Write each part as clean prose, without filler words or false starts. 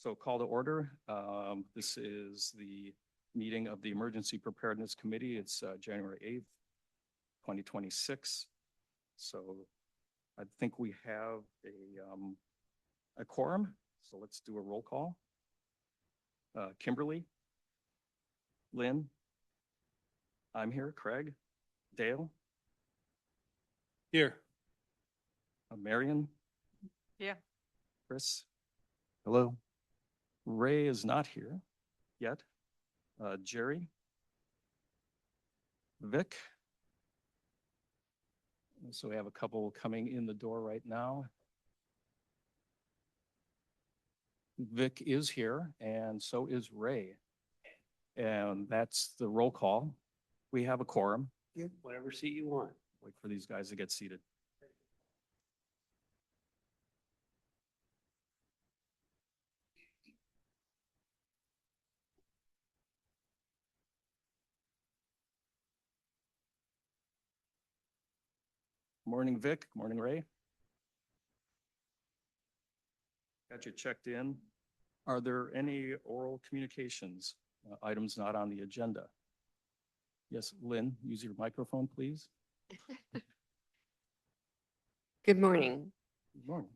So call to order. This is the meeting of the Emergency Preparedness Committee. It's January 8th, 2026. So I think we have a quorum. So let's do a roll call. Kimberly, Lynn, I'm here, Craig, Dale. Here. Marion. Yeah. Chris. Hello. Ray is not here yet. Jerry. Vic. So we have a couple coming in the door right now. Vic is here, and so is Ray. And that's the roll call. We have a quorum. Whatever seat you want. Wait for these guys to get seated. Morning, Vic. Morning, Ray. Got you checked in. Are there any oral communications, items not on the agenda? Yes, Lynn, use your microphone, please. Good morning. Good morning.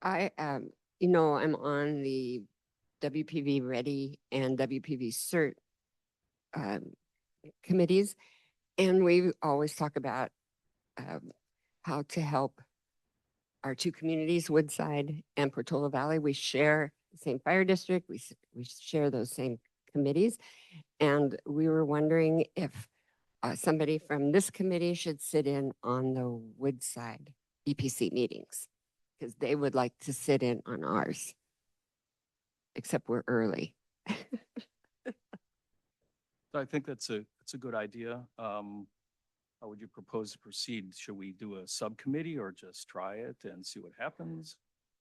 I, I'm on the WPV Ready and WPV Cert committees, and we always talk about how to help our two communities, Woodside and Portola Valley. We share the same fire district. We share those same committees. And we were wondering if somebody from this committee should sit in on the Woodside EPC meetings, because they would like to sit in on ours, except we're early. I think that's a good idea. How would you propose to proceed? Should we do a subcommittee or just try it and see what happens?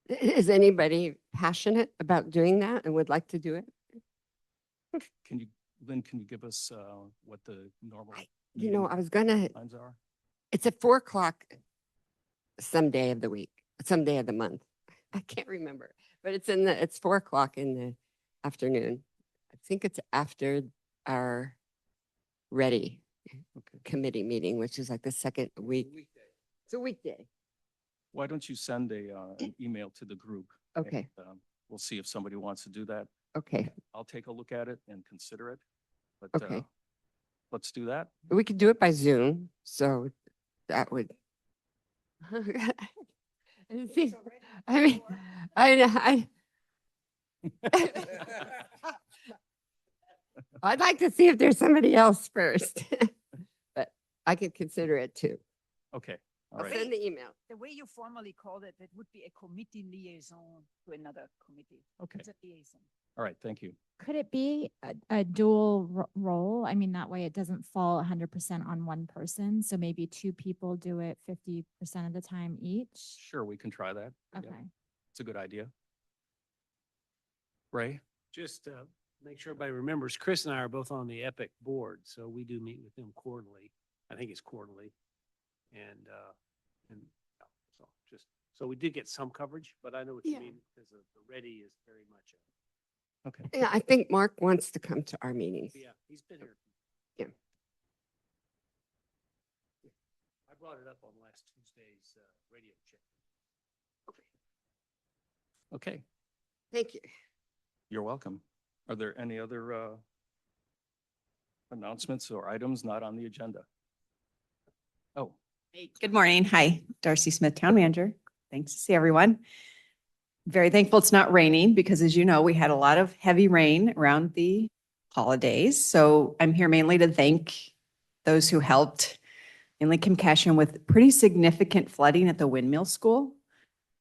Is anybody passionate about doing that and would like to do it? Lynn, can you give us what the normal I was gonna, times are? it's at 4 o'clock some day of the week, some day of the month. I can't remember, but it's 4 o'clock in the afternoon. I think it's after our Ready committee meeting, which is like the second week. It's a weekday. Why don't you send an email to the group? Okay. And, we'll see if somebody wants to do that. Okay. I'll take a look at it and consider it. But Okay. Let's do that. We could do it by Zoom, so that would. See, I mean, I'd like to see if there's somebody else first, but I could consider it too. Okay. All I'll right. send the email. The way you formally called it, it would be a committee liaison to another committee. Okay. It's a liaison. All right. Thank you. Could it be a dual role? I mean, that way it doesn't fall 100% on one person. So maybe two people do it 50% of the time each. Sure, we can try that. Okay. Yeah, it's a good idea. Ray? Just make sure everybody remembers, Chris and I are both on the EPIC board, so we do meet with them quarterly. I think it's quarterly. And so we did get some coverage, but I know what you Yeah. mean, because the Ready is very much Okay. Yeah, I think Mark wants to come to our meetings. yeah, he's been here. Yeah. I brought it up on last Tuesday's radio check. Okay. Thank you. You're welcome. Are there any other announcements or items not on the agenda? Oh, Good morning. Hi, Darcy Smith, Town Manager. Thanks to see everyone. Very thankful it's not raining because, as you know, we had a lot of heavy rain around the holidays. So I'm here mainly to thank those who helped, mainly Kim Cashion, with pretty significant flooding at the Windmill School.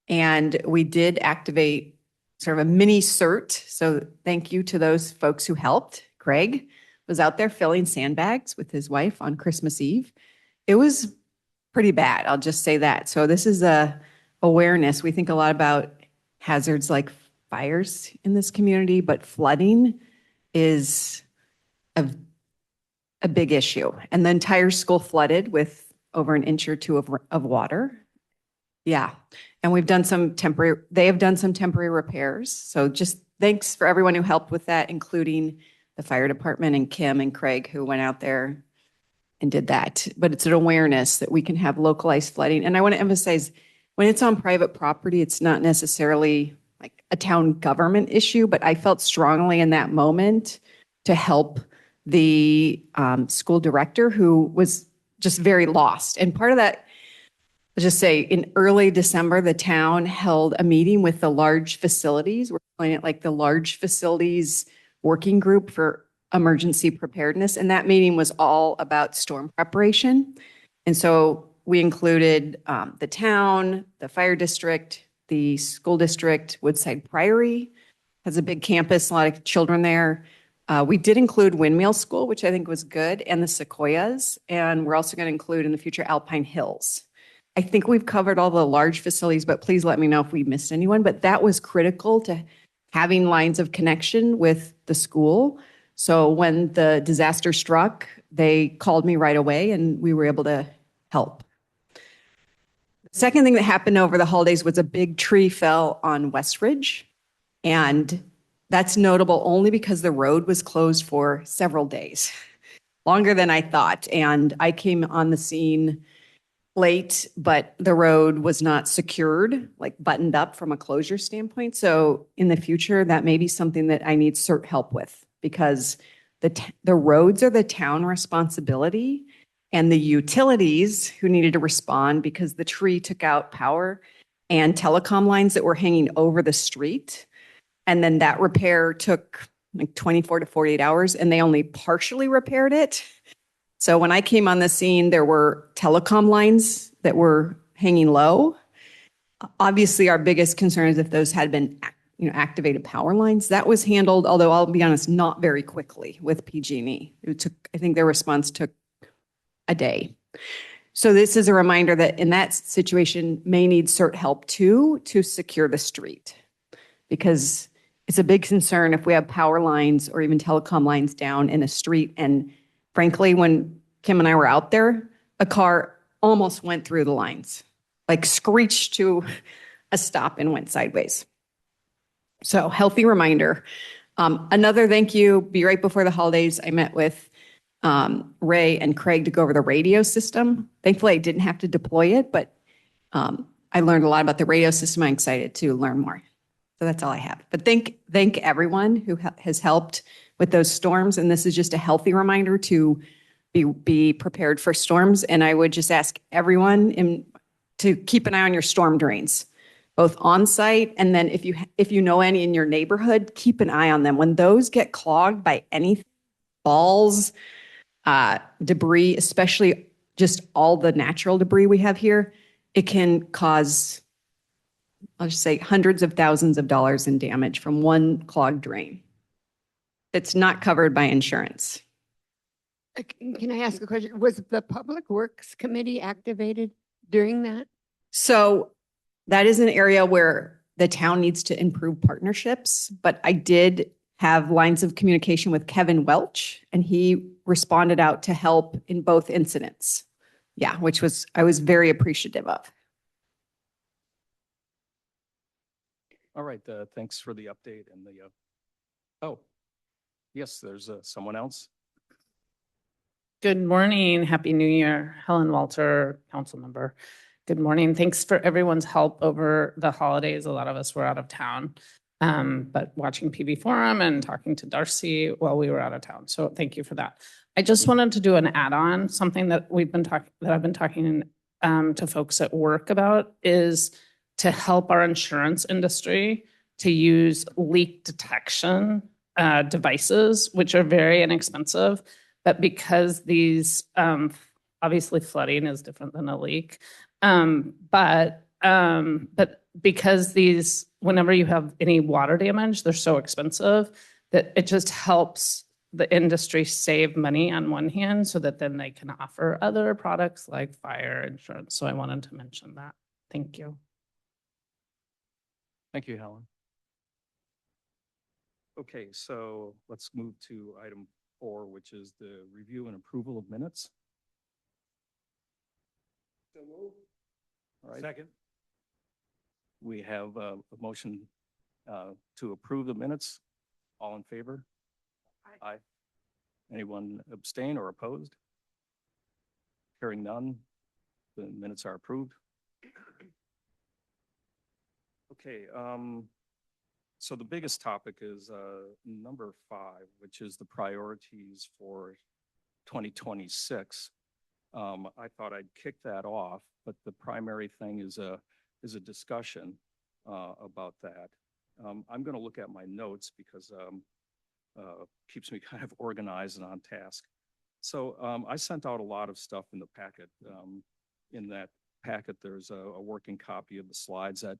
And we did activate sort of a mini CERT. So thank you to those folks who helped. Greg was out there filling sandbags with his wife on Christmas Eve. It was pretty bad. I'll just say that. So this is a awareness. We think a lot about hazards like fires in this community, but flooding is a big issue. And the entire school flooded with over an inch or two of water. Yeah. And we've done some temporary, they have done some temporary repairs. So just thanks for everyone who helped with that, including the fire department and Kim and Craig who went out there and did that. But it's an awareness that we can have localized flooding. And I want to emphasize, when it's on private property, it's not necessarily like a town government issue, but I felt strongly in that moment to help the school director who was just very lost. And part of that, let's just say in early December, the town held a meeting with the large facilities. We're calling it like the large facilities working group for emergency preparedness. And that meeting was all about storm preparation. And so we included the town, the fire district, the school district, Woodside Priory has a big campus, a lot of children there. We did include Windmill School, which I think was good, and the Sequoias. And we're also going to include in the future Alpine Hills. I think we've covered all the large facilities, but please let me know if we missed anyone. But that was critical to having lines of connection with the school. So when the disaster struck, they called me right away and we were able to help. The second thing that happened over the holidays was a big tree fell on West Ridge. And that's notable only because the road was closed for several days, longer than I thought. And I came on the scene late, but the road was not secured, like buttoned up from a closure standpoint. So in the future, that may be something that I need CERT help with, because the roads are the town responsibility, and the utilities who needed to respond because the tree took out power and telecom lines that were hanging over the street. And then that repair took like 24 to 48 hours, and they only partially repaired it. So when I came on the scene, there were telecom lines that were hanging low. Obviously, our biggest concern is if those had been activated power lines. That was handled, although I'll be honest, not very quickly with PG&E. It took, I think their response took a day. So this is a reminder that in that situation may need CERT help too to secure the street, because it's a big concern if we have power lines or even telecom lines down in a street. And frankly, when Kim and I were out there, a car almost went through the lines, like screeched to a stop and went sideways. So healthy reminder. Another thank you, be right before the holidays, I met with Ray and Craig to go over the radio system. Thankfully, I didn't have to deploy it, but I learned a lot about the radio system. I'm excited to learn more. So that's all I have. But thank everyone who has helped with those storms. And this is just a healthy reminder to be prepared for storms. And I would just ask everyone to keep an eye on your storm drains, both on site, and then if you know any in your neighborhood, keep an eye on them. When those get clogged by anything, balls, debris, especially just all the natural debris we have here, it can cause, I'll just say, hundreds of thousands of dollars in damage from one clogged drain that's not covered by insurance. Can I ask a question? Was the Public Works Committee activated during that? So that is an area where the town needs to improve partnerships, but I did have lines of communication with Kevin Welch, and he responded out to help in both incidents. Yeah, which I was very appreciative of. All right, thanks for the update and oh, yes, there's someone else. Good morning. Happy New Year. Helen Walter, council member. Good morning. Thanks for everyone's help over the holidays. A lot of us were out of town, but watching PV Forum and talking to Darcy while we were out of town. So thank you for that. I just wanted to do an add-on. Something that I've been talking to folks at work about is to help our insurance industry to use leak detection devices, which are very inexpensive. But because these, obviously flooding is different than a leak, but because these, whenever you have any water damage, they're so expensive that it just helps the industry save money on one hand so that then they can offer other products like fire insurance. So I wanted to mention that. Thank you. Thank you, Helen. Okay, so let's move to item 4, which is the review and approval of minutes. All right. Second. We have a motion to approve the minutes. All in favor? Aye. Anyone abstain or opposed? Hearing none, the minutes are approved. Okay, so the biggest topic is number 5, which is the priorities for 2026. I thought I'd kick that off, but the primary thing is a discussion about that. I'm going to look at my notes because keeps me kind of organized and on task. So I sent out a lot of stuff in the packet. In that packet, there's a working copy of the slides that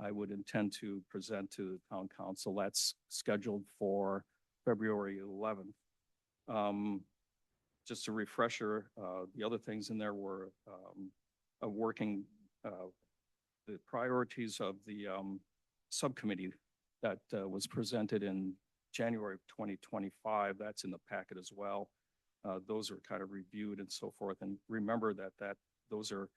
I would intend to present to the town council. That's scheduled for February 11th. Just a refresher, the other things in there were the priorities of the subcommittee that was presented in January of 2025. That's in the packet as well. Those are kind of reviewed and so forth. And remember that those are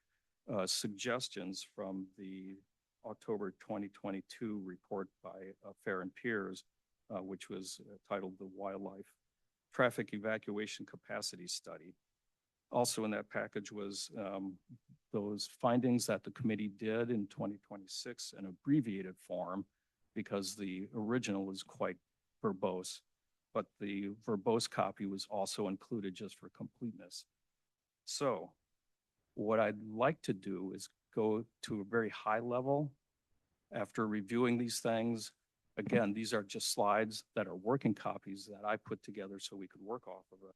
suggestions from the October 2022 report by Fair and Peers, which was titled the Wildlife Traffic Evacuation Capacity Study. Also in that package was those findings that the committee did in 2026 in abbreviated form, because the original was quite verbose, but the verbose copy was also included just for completeness. So what I'd like to do is go to a very high level after reviewing these things. Again, these are just slides that are working copies that I put together so we could work off of it.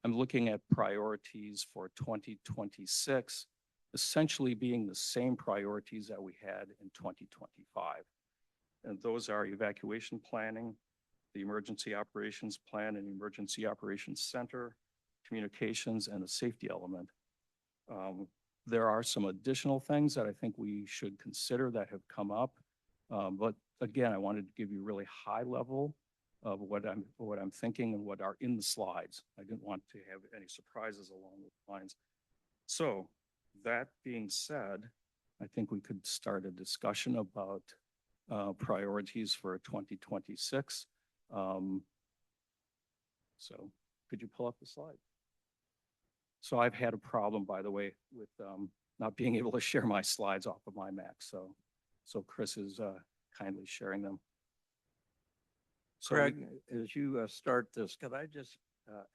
I'm looking at priorities for 2026, essentially being the same priorities that we had in 2025. And those are evacuation planning, the emergency operations plan and emergency operations center, communications, and the safety element. There are some additional things that I think we should consider that have come up. But again, I wanted to give you really high level of what I'm thinking and what are in the slides. I didn't want to have any surprises along those lines. So that being said, I think we could start a discussion about priorities for 2026. So could you pull up the slide? So I've had a problem, by the way, with not being able to share my slides off of my Mac. So Chris is kindly sharing them. So Craig, as you start this, could I just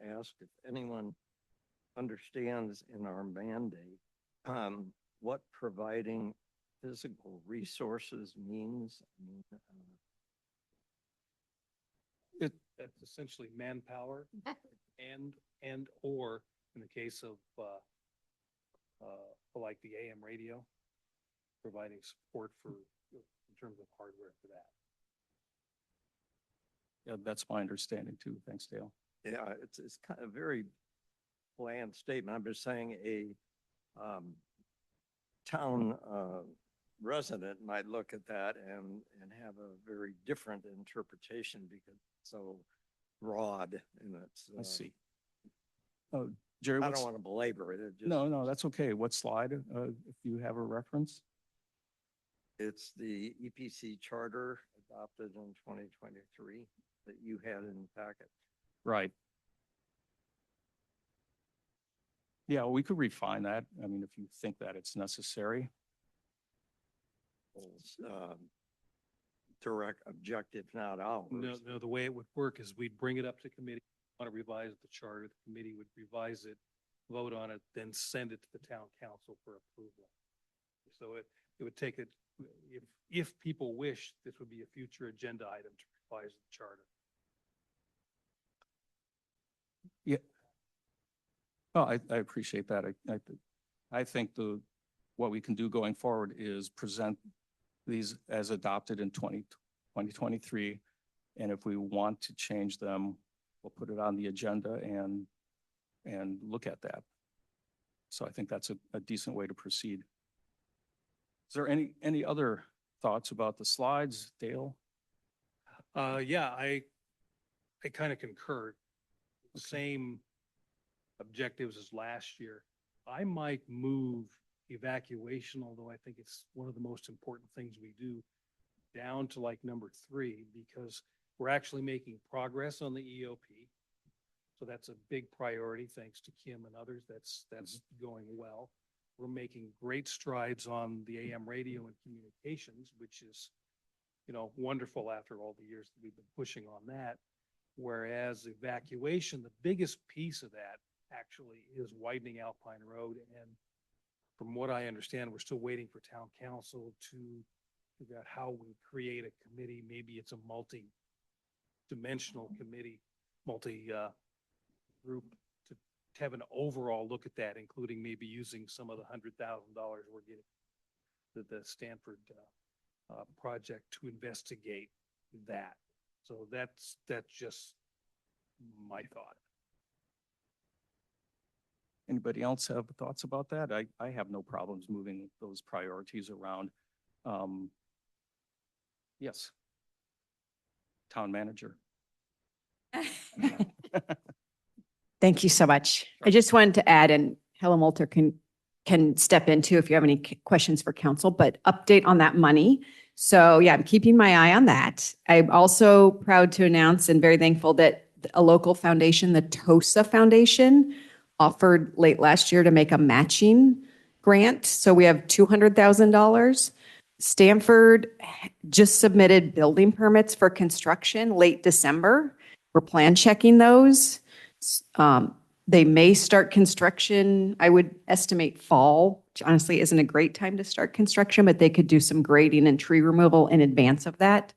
ask if anyone understands in our mandate what providing physical resources means? That's essentially manpower and or in the case of like the AM radio, providing support for in terms of hardware for that. Yeah, that's my understanding too. Thanks, Dale. Yeah, it's kind of a very bland statement. I'm just saying a town resident might look at that and have a very different interpretation because it's so broad and it's. Let's see. Oh, Jerry, I don't want to belabor it. No, that's okay. What slide, if you have a reference? It's the EPC charter adopted in 2023 that you had in the packet. Right. Yeah, we could refine that. I mean, if you think that it's necessary. Direct objective, not ours. No, the way it would work is we'd bring it up to committee, want to revise the charter, the committee would revise it, vote on it, then send it to the town council for approval. So it would take it, if people wish, this would be a future agenda item to revise the charter. Yeah. Oh, I appreciate that. I think what we can do going forward is present these as adopted in 2023. And if we want to change them, we'll put it on the agenda and look at that. So I think that's a decent way to proceed. Is there any other thoughts about the slides, Dale? Yeah, I kind of concur. Okay. Same objectives as last year. I might move evacuation, although I think it's one of the most important things we do, down to like number 3 because we're actually making progress on the EOP. So that's a big priority, thanks to Kim and others. That's going well. We're making great strides on the AM radio and communications, which is, wonderful after all the years that we've been pushing on that. Whereas evacuation, the biggest piece of that actually is widening Alpine Road. And from what I understand, we're still waiting for town council to figure out how we create a committee. Maybe it's a multi-dimensional committee, group to have an overall look at that, including maybe using some of the $100,000 we're getting the Stanford project to investigate that. So that's just my thought. Anybody else have thoughts about that? I have no problems moving those priorities around. Yes. Town manager. Thank you so much. I just wanted to add, and Helen Walter can step into if you have any questions for council, but update on that money. So yeah, I'm keeping my eye on that. I'm also proud to announce and very thankful that a local foundation, the TOSA Foundation, offered late last year to make a matching grant. So we have $200,000. Stanford just submitted building permits for construction late December. We're plan checking those. They may start construction, I would estimate fall, which honestly isn't a great time to start construction, but they could do some grading and tree removal in advance of that.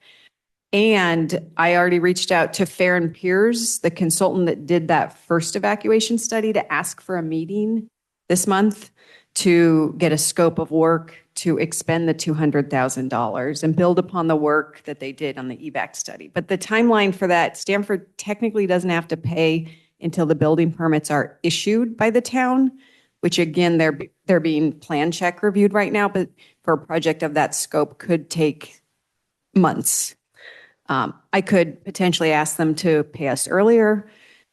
And I already reached out to Fair and Piers, the consultant that did that first evacuation study, to ask for a meeting this month to get a scope of work to expend the $200,000 and build upon the work that they did on the EVAC study. But the timeline for that, Stanford technically doesn't have to pay until the building permits are issued by the town, which again, they're being plan check reviewed right now, but for a project of that scope could take months. I could potentially ask them to pay us earlier,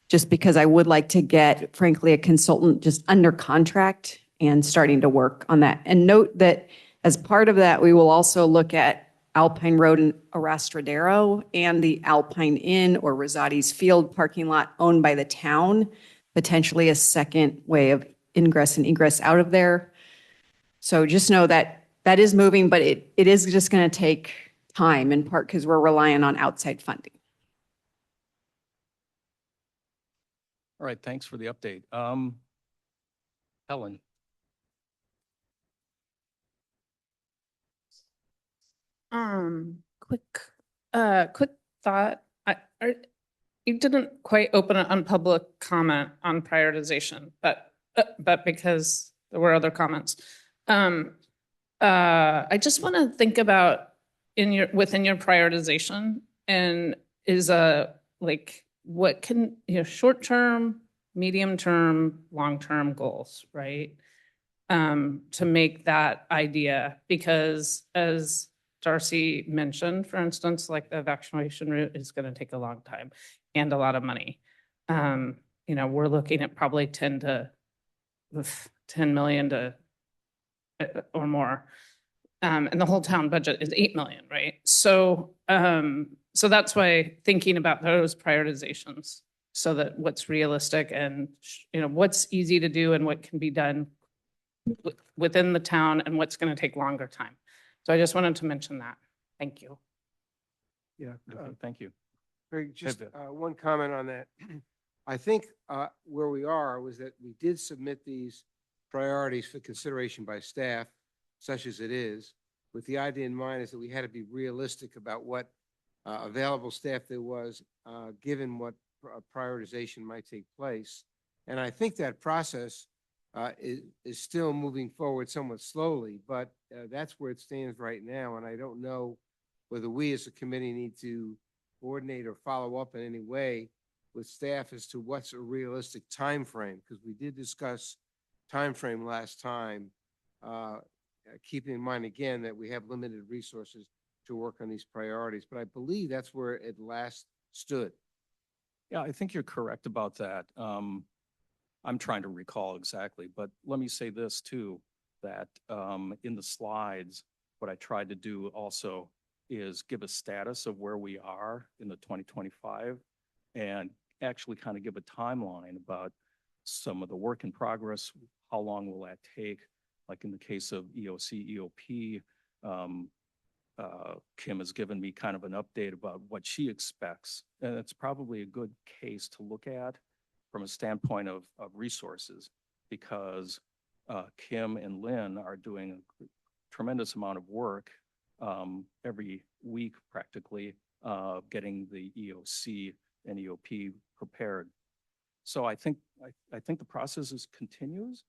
just because I would like to get, frankly, a consultant just under contract and starting to work on that. And note that as part of that, we will also look at Alpine Road in Arrastradero and the Alpine Inn or Rosati's Field parking lot owned by the town, potentially a second way of ingress and egress out of there. So just know that that is moving, but it is just going to take time, in part because we're relying on outside funding. All right, thanks for the update. Helen. Quick thought. You didn't quite open an unpublic comment on prioritization, but because there were other comments. I just want to think about within your prioritization and what can, short-term, medium-term, long-term goals, right? To make that idea, because as Darcy mentioned, for instance, like the evacuation route is going to take a long time and a lot of money. We're looking at probably 10 million to or more. And the whole town budget is 8 million, right? So that's why thinking about those prioritizations, so that what's realistic and what's easy to do and what can be done within the town and what's going to take longer time. So I just wanted to mention that. Thank you. Yeah. Okay, thank you. Greg, just Viv. one comment on that. I think where we are was that we did submit these priorities for consideration by staff, such as it is, with the idea in mind is that we had to be realistic about what available staff there was, given what prioritization might take place. And I think that process is still moving forward somewhat slowly, but that's where it stands right now. And I don't know whether we as a committee need to coordinate or follow up in any way with staff as to what's a realistic time frame, because we did discuss time frame last time, keeping in mind again that we have limited resources to work on these priorities. But I believe that's where it last stood. Yeah, I think you're correct about that. I'm trying to recall exactly, but let me say this too, that in the slides, what I tried to do also is give a status of where we are in the 2025 and actually kind of give a timeline about some of the work in progress, how long will that take? Like in the case of EOC, EOP, Kim has given me kind of an update about what she expects. And it's probably a good case to look at from a standpoint of resources, because Kim and Lynn are doing a tremendous amount of work every week practically, getting the EOC and EOP prepared. So I think the process continues,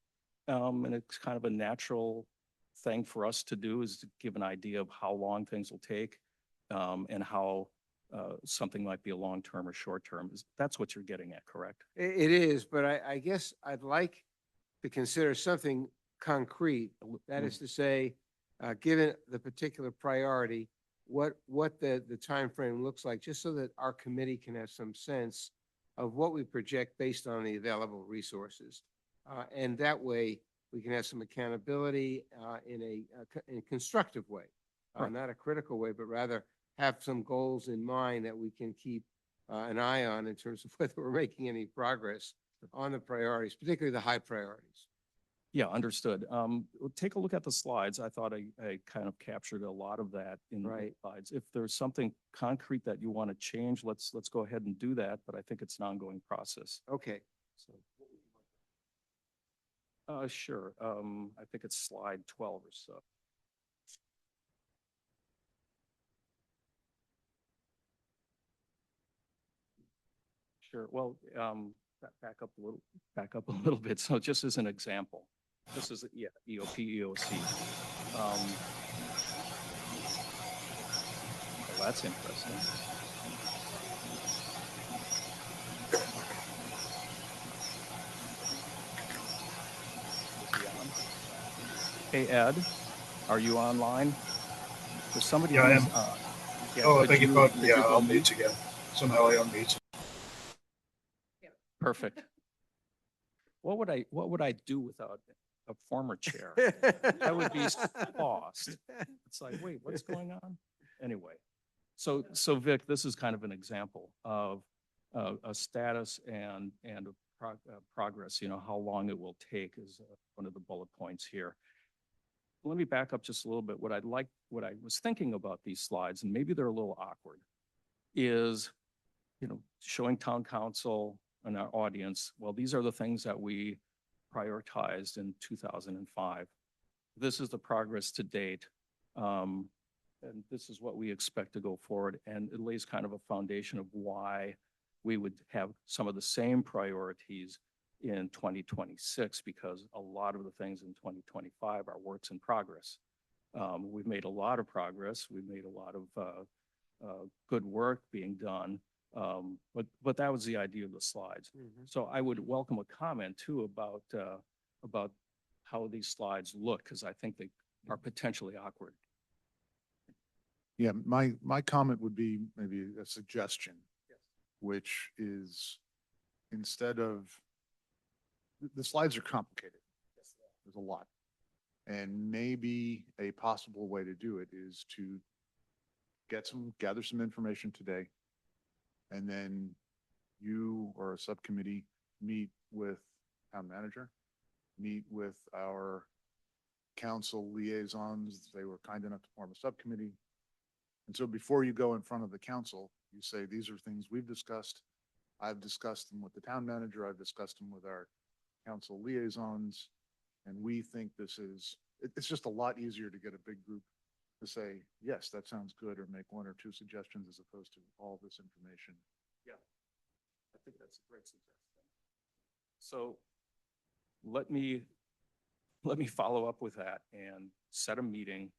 and it's kind of a natural thing for us to do, is to give an idea of how long things will take, and how something might be a long-term or short-term. That's what you're getting at, correct? It is, but I guess I'd like to consider something concrete. That is to say, given the particular priority, what the timeframe looks like, just so that our committee can have some sense of what we project based on the available resources. And that way, we can have some accountability in a constructive way, Right. not a critical way, but rather have some goals in mind that we can keep an eye on in terms of whether we're making any progress on the priorities, particularly the high priorities. Yeah, understood. Take a look at the slides. I thought I kind of captured a lot of that in the Right. slides. If there's something concrete that you want to change, let's go ahead and do that, but I think it's an ongoing process. Okay. So, sure. I think it's slide 12 or so. Sure. Well, back up a little bit. So just as an example, this is, yeah, EOP, EOC. Well, that's interesting. Is he on? Hey, Ed, are you online? There's somebody Yeah, I who's am. on. Yeah, Oh, could thank you. could Yeah, go I'll mute? mute again. Somehow I unmute. Perfect. What would I do without a former chair? I would be lost. It's like, wait, what's going on? Anyway, so Vic, this is kind of an example of a status and progress. You know, how long it will take is one of the bullet points here. Let me back up just a little bit. What I was thinking about these slides, and maybe they're a little awkward, is, you know, showing town council and our audience, well, these are the things that we prioritized in 2005. This is the progress to date. And this is what we expect to go forward. And it lays kind of a foundation of why we would have some of the same priorities in 2026, because a lot of the things in 2025 are works in progress. We've made a lot of progress. We've made a lot of good work being done. But that was the idea of the slides. Mhm. So I would welcome a comment too about how these slides look, because I think they are potentially awkward. Yeah, my comment would be maybe a suggestion, which is, instead of, the slides are complicated. There's a lot. And maybe a possible way to do it is to gather some information today, and then you or a subcommittee meet with town manager, meet with our council liaisons. They were kind enough to form a subcommittee. And so before you go in front of the council, you say, these are things we've discussed. I've discussed them with the town manager. I've discussed them with our council liaisons. And we think it's just a lot easier to get a big group to say, yes, that sounds good, or make one or two suggestions as opposed to all this information. Yeah, I think that's a great suggestion. So let me follow up with that and set a meeting.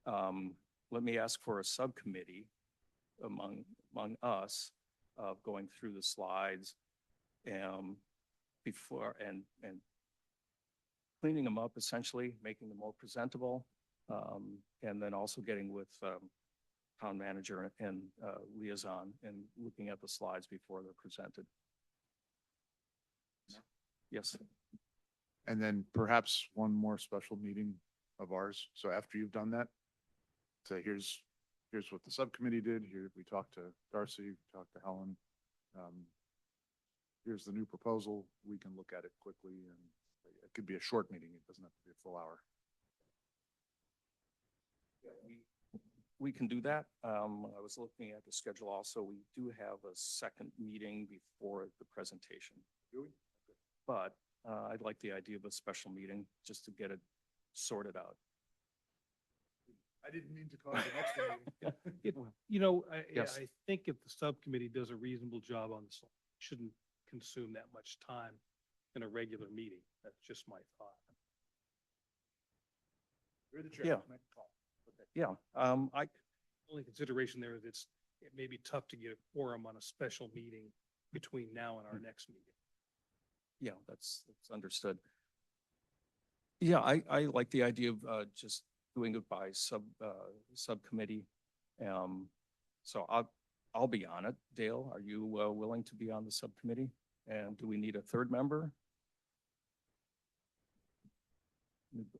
Let me ask for a subcommittee among us of going through the slides before and cleaning them up, essentially making them more presentable, and then also getting with town manager and liaison and looking at the slides before they're presented. Yes. And then perhaps one more special meeting of ours. So after you've done that, say, here's here's what the subcommittee did. Here, we talked to Darcy, we talked to Helen. Here's the new proposal. We can look at it quickly, and it could be a short meeting. It doesn't have to be a full hour. We can do that. I was looking at the schedule also. We do have a second meeting before the presentation. Do we? But I'd like the idea of a special meeting just to get it sorted out. I didn't mean to cause an extra meeting. You know, Yes. I think if the subcommittee does a reasonable job on this, it shouldn't consume that much time in a regular meeting. That's just my thought. You're the chair. Yeah. Make the call. Yeah, Only consideration there is it may be tough to get a quorum on a special meeting between now and our next meeting. yeah, that's understood. Yeah, I like the idea of just doing it by subcommittee. So I'll be on it. Dale, are you willing to be on the subcommittee? And do we need a third member?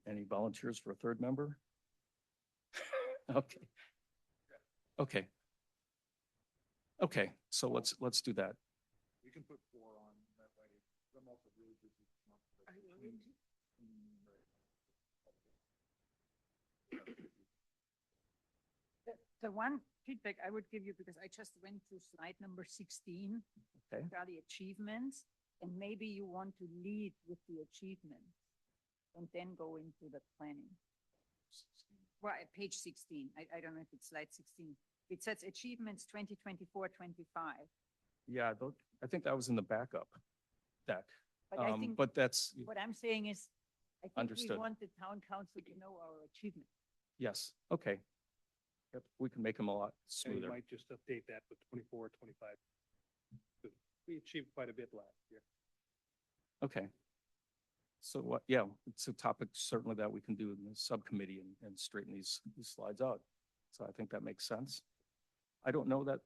Any volunteers for a third member? Okay. Okay. Okay, so let's do that. We can put 4 on that way. I'm also really busy. The one feedback I would give you, because I just went to slide number 16, Okay. got the achievements, and maybe you want to lead with the achievements and then go into the planning. Well, at page 16, I don't know if it's slide 16. It says achievements 2024, 25. Yeah, I think that was in the backup deck. But I think But that's, what I'm saying is, I think we Understood. want the town council to know our achievement. yes, okay. Yep, we can make them a lot And you smoother. might just update that with 24, 25. We achieved quite a bit last year. Okay. So what, yeah, it's a topic certainly that we can do in the subcommittee and straighten these slides out. So I think that makes sense. I don't know that,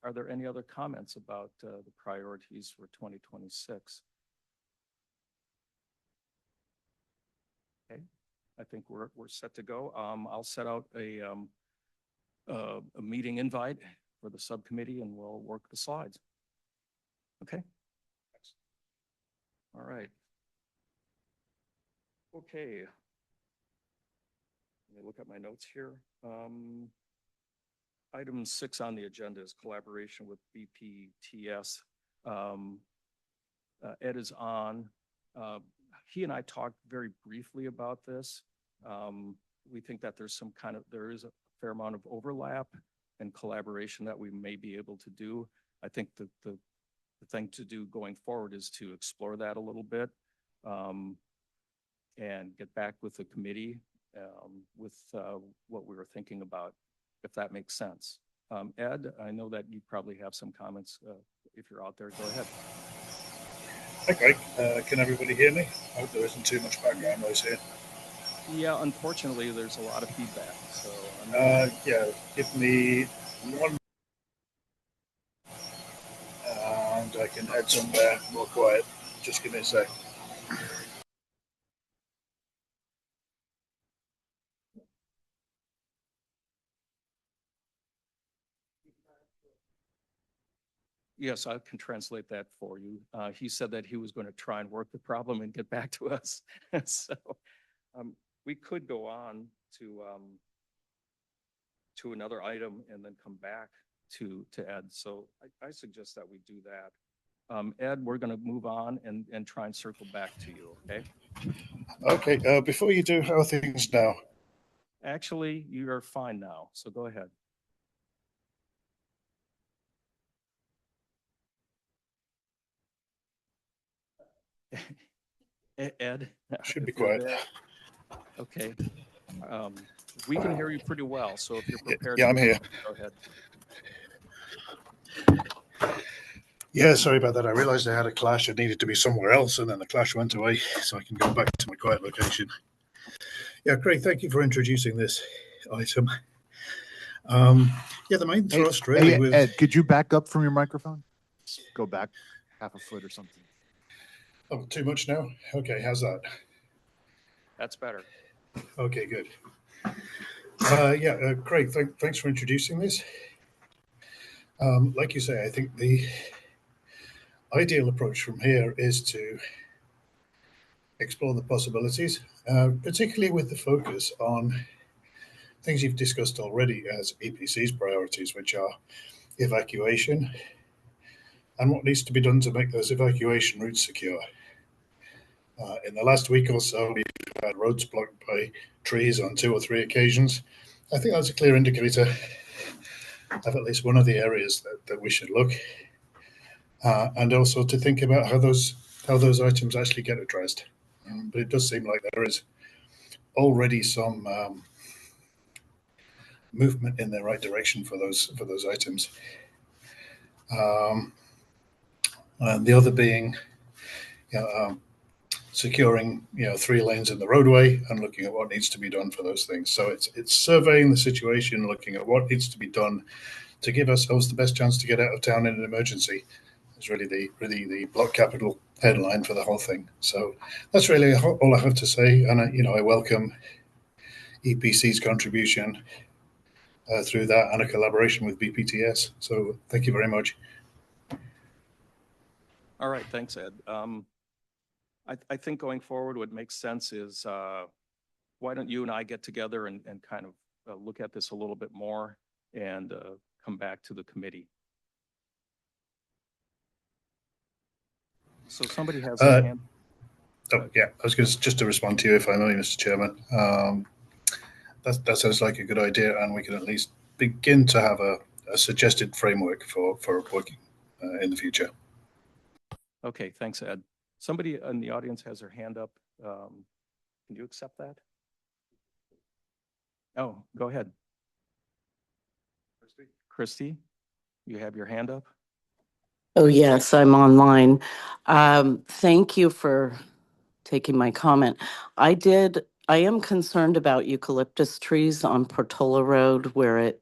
are there any other comments about the priorities for 2026? Okay, I think we're set to go. I'll set out a meeting invite for the subcommittee and we'll work the slides. Okay. All right. Okay. Let me look at my notes here. Item 6 on the agenda is collaboration with BPTS. Ed is on. He and I talked very briefly about this. We think that there is a fair amount of overlap and collaboration that we may be able to do. I think that the thing to do going forward is to explore that a little bit and get back with the committee with what we were thinking about, if that makes sense. Ed, I know that you probably have some comments. If you're out there, go ahead. Hi, Greg. Can everybody hear me? I hope there isn't too much background noise here. Yeah, unfortunately, there's a lot of feedback. So Yeah, give me one, and I can add some more quiet. Just give me a sec. yes, I can translate that for you. He said that he was going to try and work the problem and get back to us. So we could go on to another item and then come back to Ed. So I suggest that we do that. Ed, we're going to move on and try and circle back to you, okay? Okay, before you do, how are things now? Actually, you are fine now, so go ahead. Ed? Should be if you're quiet. there. Okay. We can hear you pretty well, so if you're prepared. Yeah, I'm here. Go ahead. Yeah, sorry about that. I realized I had a clash. I needed to be somewhere else, and then the clash went away, so I can go back to my quiet location. Yeah, great. Thank you for introducing this item. Yeah, the main thrust really was... Ed, could you back up from your microphone? Just go back half a foot or something. Oh, too much now? Okay, how's that? That's better. Okay, good. Craig, thanks for introducing this. Like you say, I think the ideal approach from here is to explore the possibilities, particularly with the focus on things you've discussed already as EPC's priorities, which are evacuation and what needs to be done to make those evacuation routes secure. In the last week or so, we've had roads blocked by trees on 2 or 3 occasions. I think that's a clear indicator of at least one of the areas that we should look, and also to think about how those items actually get addressed. But it does seem like there is already some movement in the right direction for those items. And the other being, securing 3 lanes in the roadway and looking at what needs to be done for those things. So it's surveying the situation, looking at what needs to be done to give ourselves the best chance to get out of town in an emergency. Is really the block capital headline for the whole thing. So that's really all I have to say. And I welcome EPC's contribution through that and a collaboration with BPTS. So thank you very much. All right, thanks, Ed. I think going forward, what makes sense is why don't you and I get together and kind of look at this a little bit more and come back to the committee. So somebody has a hand. Oh, yeah, I was going to just to respond to you, if I may, Mr. Chairman. That sounds like a good idea, and we can at least begin to have a suggested framework for working in the future. Okay, thanks, Ed. Somebody in the audience has their hand up. Can you accept that? Oh, go ahead. Christy, you have your hand up? Oh, yes, I'm online. Thank you for taking my comment. I am concerned about eucalyptus trees on Portola Road where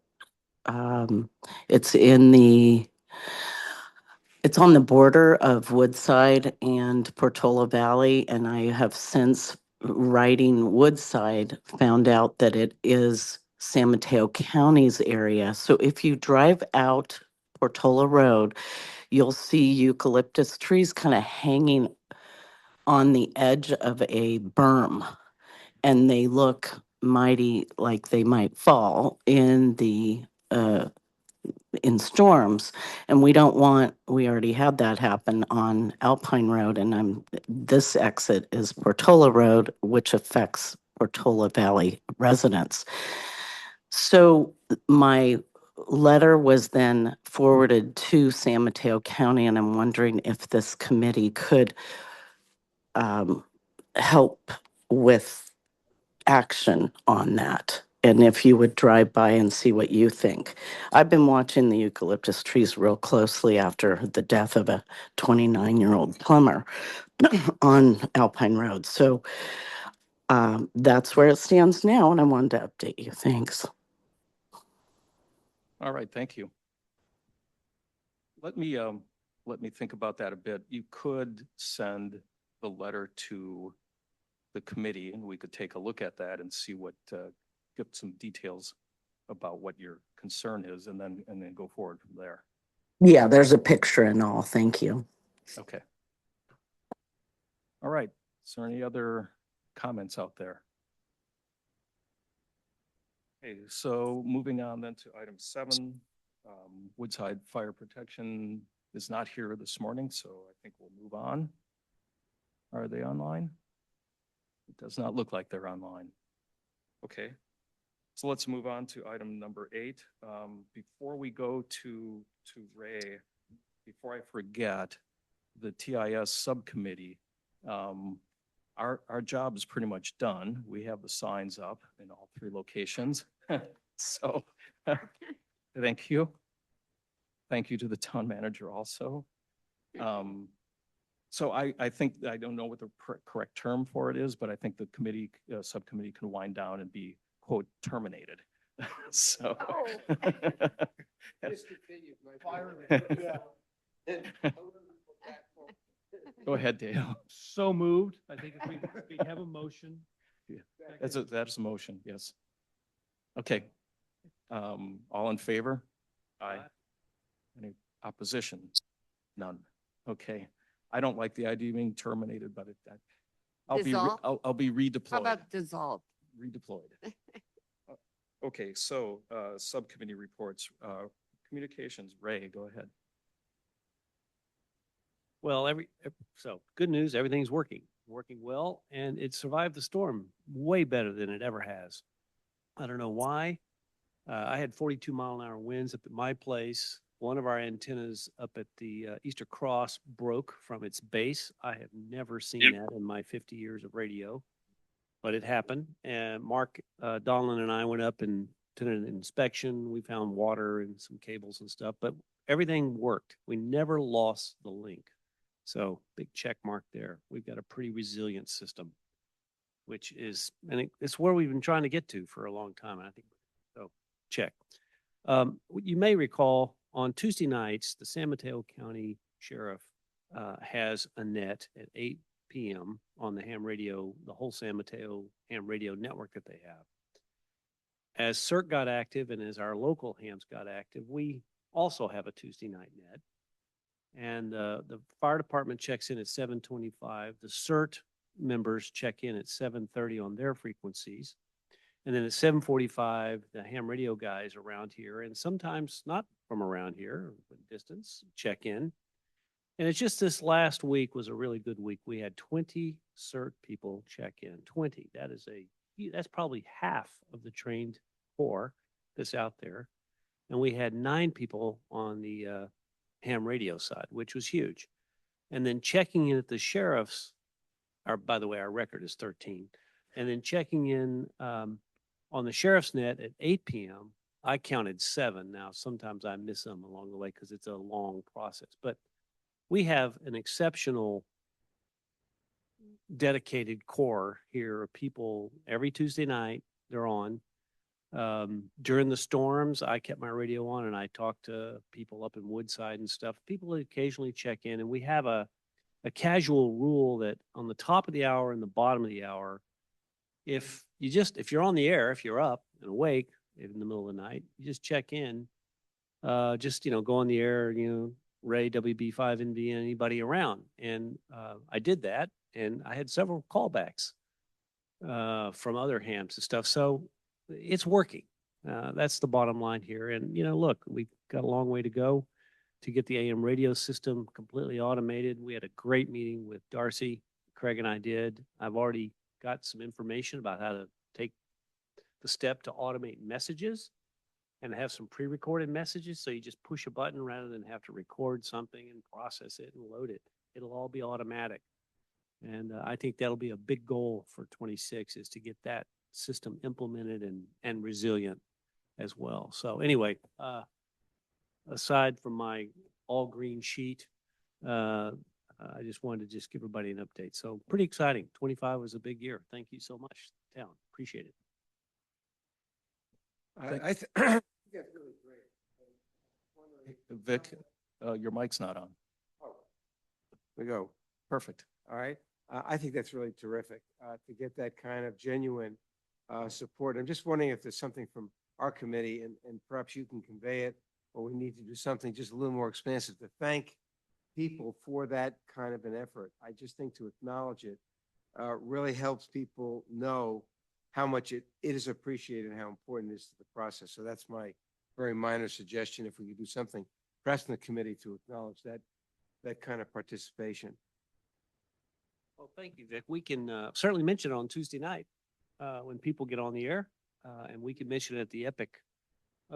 it's on the border of Woodside and Portola Valley, and I have since writing Woodside found out that it is San Mateo County's area. So if you drive out Portola Road, you'll see eucalyptus trees kind of hanging on the edge of a berm, and they look mighty like they might fall in storms, and we already had that happen on Alpine Road, and this exit is Portola Road, which affects Portola Valley residents. So my letter was then forwarded to San Mateo County, and I'm wondering if this committee could help with action on that. And if you would drive by and see what you think. I've been watching the eucalyptus trees real closely after the death of a 29-year-old plumber on Alpine Road. So that's where it stands now, and I wanted to update you. Thanks. All right, thank you. Let me think about that a bit. You could send the letter to the committee and we could take a look at that and see get some details about what your concern is and then go forward from there. Yeah, there's a picture and all. Thank you. Okay. All right. Is there any other comments out there? Okay, so moving on then to item 7, Woodside Fire Protection is not here this morning, so I think we'll move on. Are they online? It does not look like they're online. Okay, so let's move on to item number 8. Before we go to Ray, before I forget, the TIS subcommittee, our job is pretty much done. We have the signs up in all 3 locations. So thank you. Thank you to the town manager also. So I think, I don't know what the correct term for it is, but I think the committee, subcommittee can wind down and be, quote, terminated. So. Go ahead, Dale. So moved. I think if we have a motion. Yeah. That's a motion, yes. Okay. All in favor? Aye. Any opposition? None. Okay. I don't like the idea of being terminated, but Dissolve? I'll be redeployed. How about dissolved? Redeployed. Okay, so, subcommittee reports, communications, Ray, go ahead. Well, so good news, everything's working well, and it survived the storm way better than it ever has. I don't know why. I had 42-mile-an-hour winds up at my place. One of our antennas up at the Easter Cross broke from its base. I have never seen that in my 50 years of radio, but it happened. And Mark Donlin and I went up and did an inspection. We found water and some cables and stuff, but everything worked. We never lost the link. So big check mark there. We've got a pretty resilient system, which is, and it's where we've been trying to get to for a long time. I think so. Check. You may recall on Tuesday nights, the San Mateo County Sheriff has a net at 8 p.m. on the ham radio, the whole San Mateo ham radio network that they have. As CERT got active and as our local hams got active, we also have a Tuesday night net. And the fire department checks in at 7:25. The CERT members check in at 7:30 on their frequencies. And then at 7:45, the ham radio guys around here, and sometimes not from around here, but distance, check in. And it's just this last week was a really good week. We had 20 CERT people check in. 20. That's probably half of the trained corps that's out there. And we had 9 people on the ham radio side, which was huge. And then checking in at the sheriff's, by the way, our record is 13. And then checking in on the sheriff's net at 8 p.m., I counted 7. Now, sometimes I miss them along the way because it's a long process. But we have an exceptional dedicated corps here of people every Tuesday night. They're on. During the storms, I kept my radio on and I talked to people up in Woodside and stuff. People occasionally check in, and we have a casual rule that on the top of the hour and the bottom of the hour, if you're on the air, if you're up and awake in the middle of the night, you just check in, go on the air, Ray, WB5, NV, anybody around. And I did that, and I had several callbacks from other hams and stuff. So it's working. That's the bottom line here. And, look, we've got a long way to go to get the AM radio system completely automated. We had a great meeting with Darcy, Craig and I did. I've already got some information about how to take the step to automate messages and have some pre-recorded messages. So you just push a button rather than have to record something and process it and load it. It'll all be automatic. And I think that'll be a big goal for 26 is to get that system implemented and resilient as well. So anyway, aside from my all green sheet, I just wanted to just give everybody an update. So pretty exciting. 25 was a big year. Thank you so much, town. Appreciate it. I think that's really great. Vic, your mic's not on. Oh, we go. Perfect. All right. I think that's really terrific to get that kind of genuine support. I'm just wondering if there's something from our committee, and perhaps you can convey it, or we need to do something just a little more expansive to thank people for that kind of an effort. I just think to acknowledge it really helps people know how much it is appreciated and how important it is to the process. So that's my very minor suggestion, if we could do something, perhaps in the committee, to acknowledge that kind of participation. Well, thank you, Vic. We can certainly mention it on Tuesday night when people get on the air, and we can mention it at the EPIC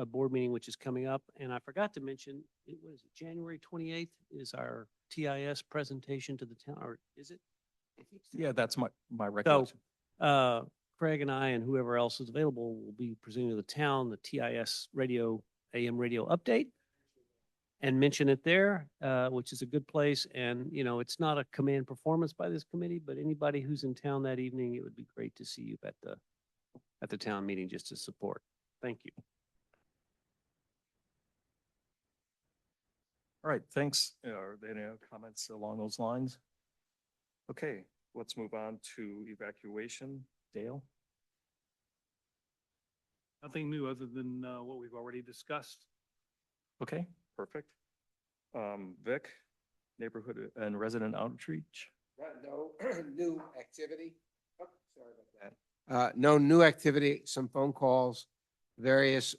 board meeting, which is coming up. And I forgot to mention, January 28th is our TIS presentation to the town, or is it? Yeah, that's my recollection. So Craig and I and whoever else is available will be presenting to the town the TIS radio, AM radio update, and mention it there, which is a good place. And, it's not a command performance by this committee, but anybody who's in town that evening, it would be great to see you at the town meeting just to support. Thank you. All right, thanks. Are there any comments along those lines? Okay, let's move on to evacuation. Dale? Nothing new other than what we've already discussed. Okay, perfect. Vic, neighborhood and resident outreach? No new activity. Oh, sorry about that. No new activity, some phone calls, various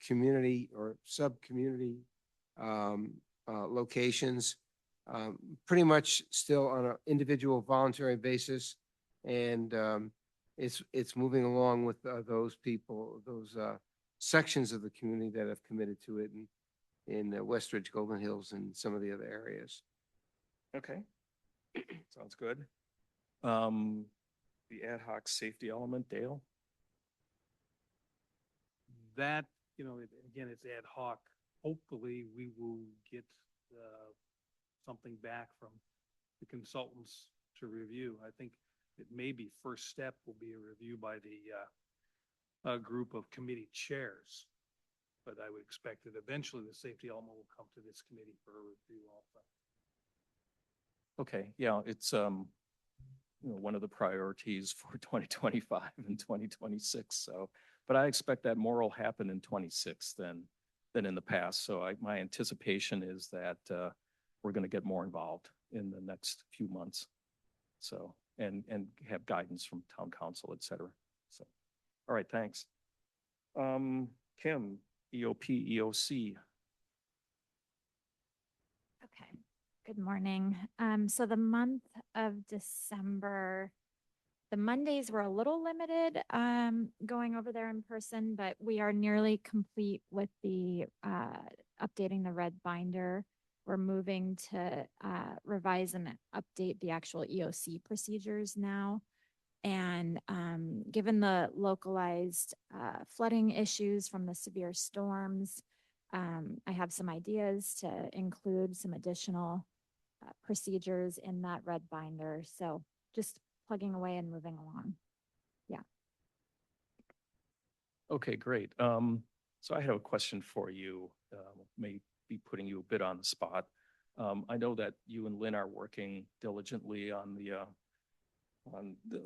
community or sub-community locations. Pretty much still on an individual voluntary basis. And it's moving along with those people, those sections of the community that have committed to it in Westridge, Golden Hills, and some of the other areas. Okay. Sounds good. The ad hoc safety element, Dale? That, again, it's ad hoc. Hopefully, we will get something back from the consultants to review. I think it maybe first step will be a review by the group of committee chairs. But I would expect that eventually the safety element will come to this committee for a review also. Okay, yeah, it's one of the priorities for 2025 and 2026. So, but I expect that more will happen in 26 than in the past. So my anticipation is that we're going to get more involved in the next few months. So, and have guidance from town council, et cetera. So, all right, thanks. Kim, EOP, EOC. Okay, good morning. So the month of December, the Mondays were a little limited going over there in person, but we are nearly complete with the updating the red binder. We're moving to revise and update the actual EOC procedures now. And given the localized flooding issues from the severe storms, I have some ideas to include some additional procedures in that red binder. So just plugging away and moving along. Yeah. Okay, great. So I have a question for you. May be putting you a bit on the spot. I know that you and Lynn are working diligently on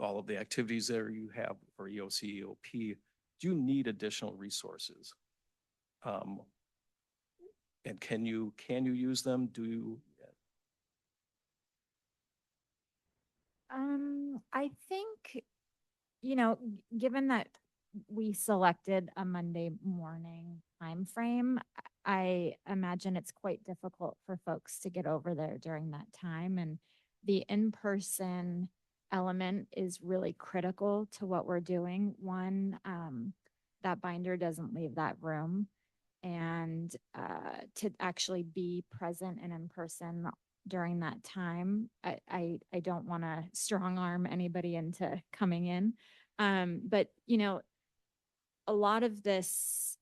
all of the activities that you have for EOC, EOP. Do you need additional resources? And can you use them? Do you? I think, given that we selected a Monday morning time frame, I imagine it's quite difficult for folks to get over there during that time. And the in-person element is really critical to what we're doing. One, that binder doesn't leave that room. And to actually be present and in person during that time, I don't want to strong arm anybody into coming in. But, a lot of this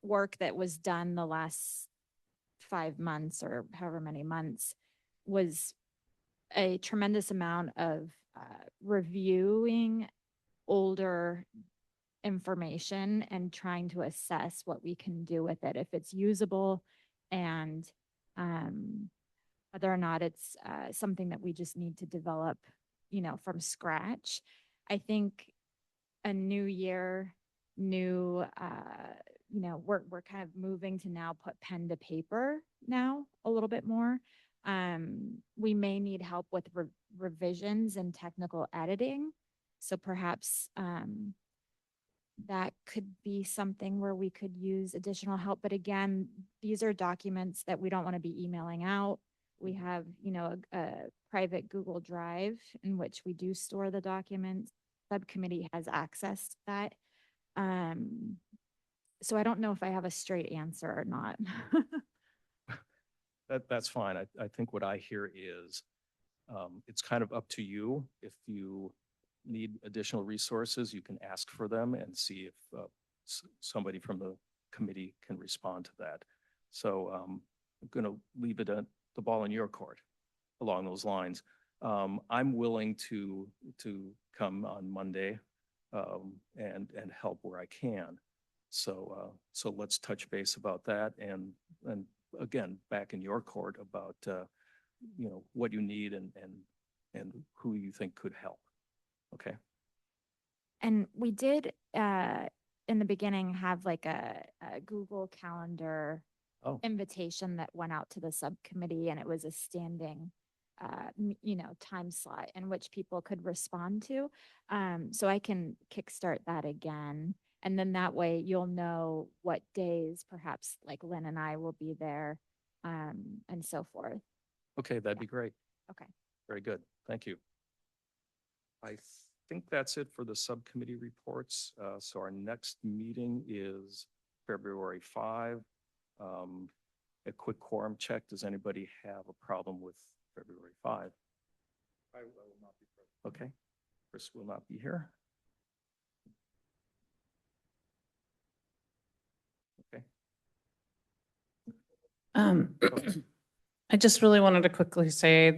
work that was done the last 5 months or however many months was a tremendous amount of reviewing older information and trying to assess what we can do with it, if it's usable, and whether or not it's something that we just need to develop, from scratch. I think a new year, we're kind of moving to now put pen to paper now a little bit more. We may need help with revisions and technical editing. So perhaps that could be something where we could use additional help. But again, these are documents that we don't want to be emailing out. We have, a private Google Drive in which we do store the documents. Subcommittee has access to that. So I don't know if I have a straight answer or not. That's fine. I think what I hear is it's kind of up to you. If you need additional resources, you can ask for them and see if somebody from the committee can respond to that. So I'm going to leave it at the ball in your court along those lines. I'm willing to come on Monday and help where I can. So let's touch base about that, and again, back in your court about what you need and who you think could help. Okay. And we did in the beginning have like a Google Calendar Oh. invitation that went out to the subcommittee, and it was a standing, time slot in which people could respond to. So I can kickstart that again. And then that way you'll know what days perhaps like Lynn and I will be there, and so forth. Okay, that'd be great. Okay. Very good. Thank you. I think that's it for the subcommittee reports. So our next meeting is February 5. A quick quorum check. Does anybody have a problem with February 5? I will not be present. Okay. Chris will not be here. Okay. I just really wanted to quickly say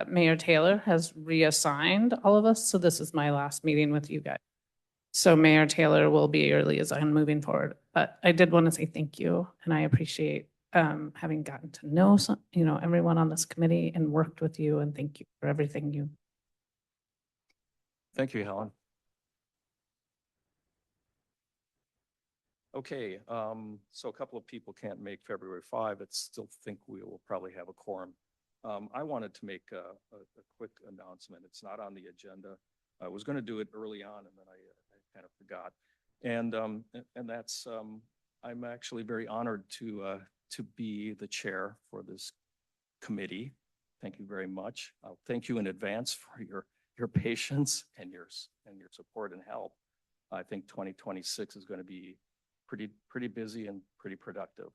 Mayor Taylor has reassigned all of us. So this is my last meeting with you guys. So Mayor Taylor will be your liaison moving forward. But I did want to say thank you, and I appreciate having gotten to know everyone on this committee and worked with you, and thank you for everything you. Thank you, Helen. Okay, so a couple of people can't make February 5. I still think we will probably have a quorum. I wanted to make a quick announcement. It's not on the agenda. I was going to do it early on, and then I kind of forgot. And that's I'm actually very honored to be the chair for this committee. Thank you very much. I'll thank you in advance for your patience and your support and help. I think 2026 is going to be pretty busy and pretty productive,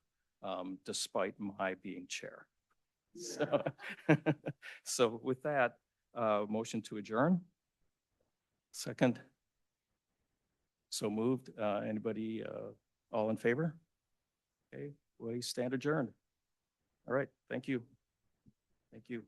despite my being chair. So, so with that, motion to adjourn. Second. So moved. Anybody all in favor? Okay, we stand adjourned. All right. Thank you. Thank you.